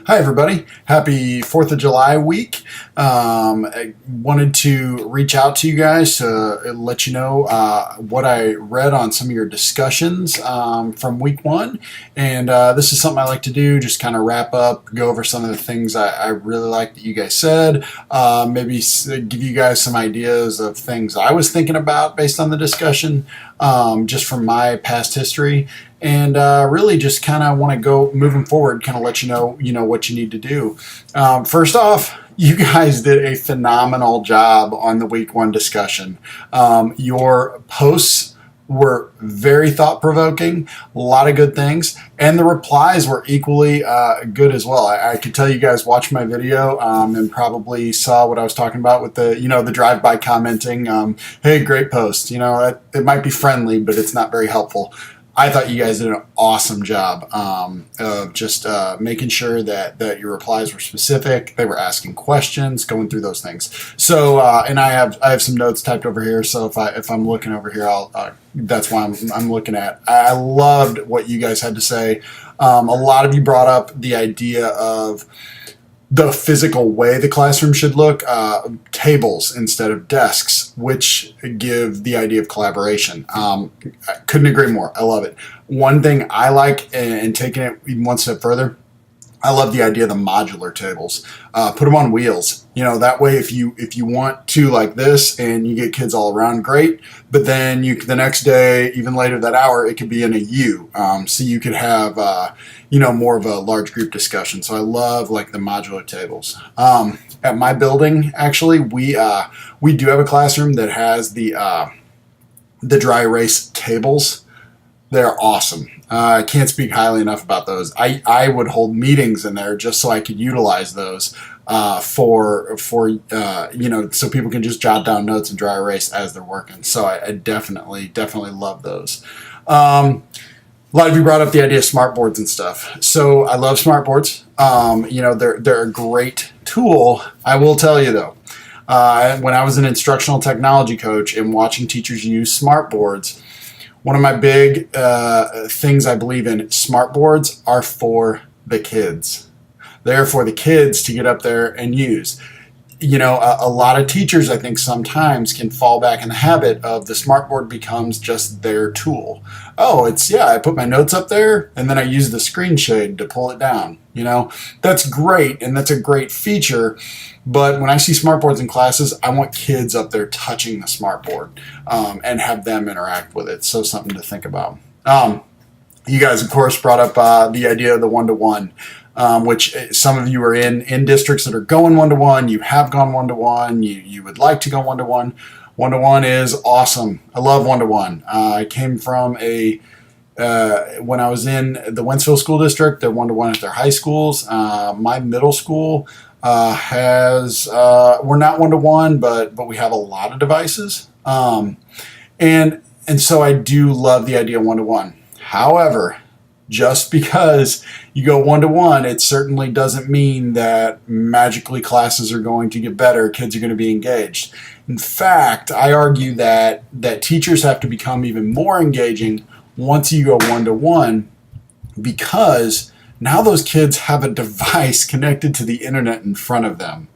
Hi, everybody. Happy 4th of July week. I wanted to reach out to you guys to let you know what I read on some of your discussions from week one. And this is something I like to do, just kind of wrap up, go over some of the things I really like that you guys said, maybe give you guys some ideas of things I was thinking about based on the discussion, just from my past history. And really just kind of want to go moving forward, kind of let you know what you need to do. First off, you guys did a phenomenal job on the week one discussion. Your posts were very thought-provoking, a lot of good things, and the replies were equally good as well. I could tell you guys watched my video and probably saw what I was talking about with the drive-by commenting. Hey, great post. It might be friendly, but it's not very helpful. I thought you guys did an awesome job of just making sure that your replies were specific. They were asking questions, going through those things. So, and I have some notes typed over here. So if I'm looking over here, that's why I'm looking at. I loved what you guys had to say. A lot of you brought up the idea of the physical way the classroom should look, tables instead of desks, which give the idea of collaboration. I couldn't agree more. I love it. One thing I like, and taking it even one step further, I love the idea of the modular tables. Put them on wheels. That way if you want to like this and you get kids all around, great. But then the next day, even later that hour, it could be in a U. So you could have, more of a large group discussion. So I love like the modular tables. At my building, actually, we do have a classroom that has the dry erase tables. They're awesome. I can't speak highly enough about those. I would hold meetings in there just so I could utilize those for so people can just jot down notes and dry erase as they're working. So I definitely love those. A lot of you brought up the idea of smart boards and stuff. So I love smart boards. They're a great tool. I will tell you though, when I was an instructional technology coach and watching teachers use smart boards, one of my big things I believe in, smart boards are for the kids. They're for the kids to get up there and use. A lot of teachers, I think, sometimes can fall back in the habit of the smart board becomes just their tool. Oh, I put my notes up there and then I use the screen shade to pull it down. That's great and that's a great feature. But when I see smart boards in classes, I want kids up there touching the smart board and have them interact with it. So something to think about. You guys, of course, brought up the idea of the one-to-one. Which some of you are in districts that are going one-to-one. You have gone one-to-one. You would like to go one-to-one. One-to-one is awesome. I love one-to-one. I came from when I was in the Wentzville School District, they're one-to-one at their high schools. My middle school we're not one-to-one, but we have a lot of devices. And so I do love the idea of one-to-one. However, just because you go one-to-one, it certainly doesn't mean that magically classes are going to get better, kids are going to be engaged. In fact, I argue that teachers have to become even more engaging once you go one-to-one, because now those kids have a device connected to the internet in front of them.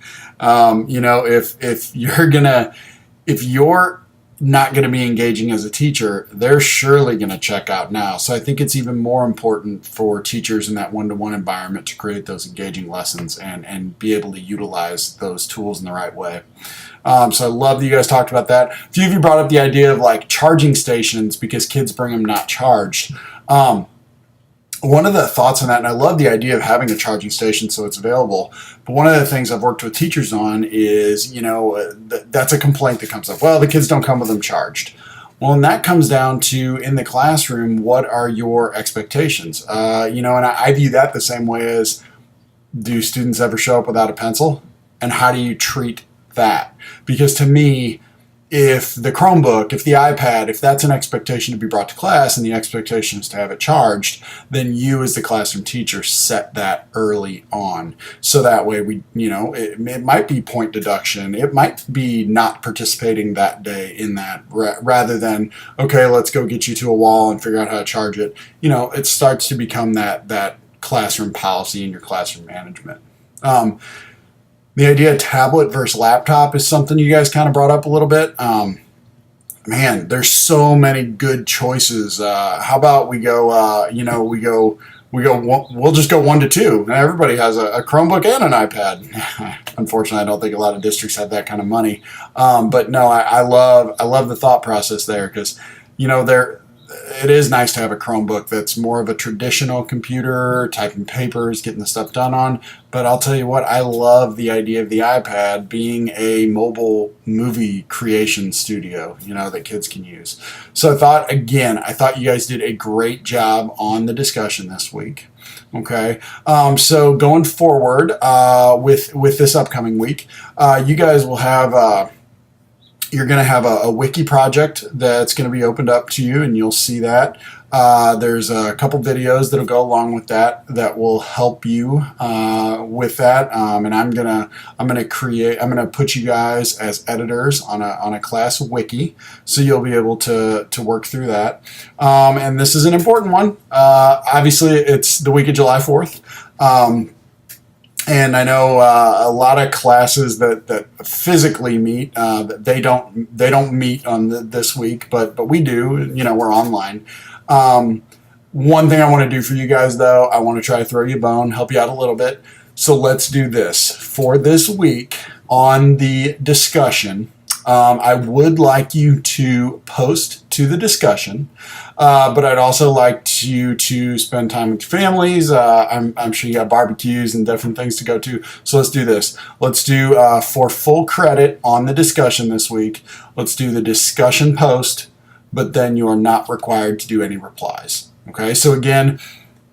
If you're not going to be engaging as a teacher, they're surely going to check out now. So I think it's even more important for teachers in that one-to-one environment to create those engaging lessons and be able to utilize those tools in the right way. So I love that you guys talked about that. A few of you brought up the idea of like charging stations because kids bring them not charged. One of the thoughts on that, and I love the idea of having a charging station so it's available, but one of the things I've worked with teachers on is, that's a complaint that comes up. Well, the kids don't come with them charged. Well, and that comes down to, in the classroom, what are your expectations? And I view that the same way as, do students ever show up without a pencil? And how do you treat that? Because to me, if the Chromebook, if the iPad, if that's an expectation to be brought to class and the expectation is to have it charged, then you as the classroom teacher set that early on. So that way it might be point deduction. It might be not participating that day in that rather than, okay, let's go get you to a wall and figure out how to charge it. It starts to become that classroom policy and your classroom management. The idea of tablet versus laptop is something you guys kind of brought up a little bit. Man, there's so many good choices. How about we go, we'll just go 1 to 2. Now, everybody has a Chromebook and an iPad. Unfortunately, I don't think a lot of districts have that kind of money. But no, I love the thought process there, because, it is nice to have a Chromebook that's more of a traditional computer, typing papers, getting the stuff done on. But I'll tell you what, I love the idea of the iPad being a mobile movie creation studio, that kids can use. So I thought you guys did a great job on the discussion this week. Okay, so going forward with this upcoming week, you guys will have... you're going to have a wiki project that's going to be opened up to you, and you'll see that. There's a couple videos that'll go along with that will help you with that. And I'm gonna put you guys as editors on a class wiki, so you'll be able to work through that. And this is an important one. Obviously, it's the week of July 4th. And I know a lot of classes that physically meet, they don't meet on this week, but we do. We're online. One thing I want to do for you guys, though, I want to try to throw you a bone, help you out a little bit. So let's do this for this week on the discussion. I would like you to post to the discussion, but I'd also like you to spend time with your families. I'm sure you got barbecues and different things to go to. So let's do this. Let's do, for full credit on the discussion this week, let's do the discussion post, but then you are not required to do any replies. Okay, so again,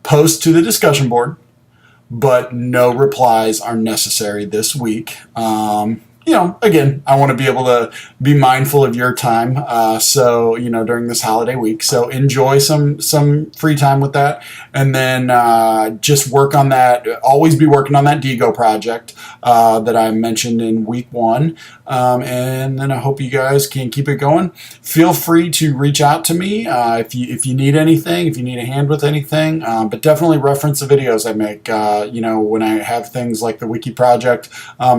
post to the discussion board, but no replies are necessary this week. Again, I want to be able to be mindful of your time. So, during this holiday week. So enjoy some free time with that. And then just work on that. Always be working on that DGO project that I mentioned in week 1. And then I hope you guys can keep it going. Feel free to reach out to me if you need anything, if you need a hand with anything. But definitely reference the videos I make. When I have things like the wiki project, I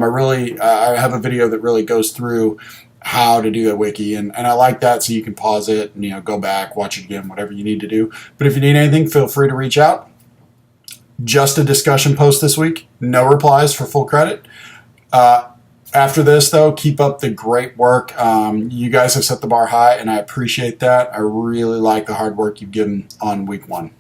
have a video that really goes through how to do the wiki, and I like that, so you can pause it and go back, watch it again, whatever you need to do. But if you need anything, feel free to reach out. Just a discussion post this week, no replies for full credit. After this, though, keep up the great work. You guys have set the bar high, and I appreciate that. I really like the hard work you've given on week 1.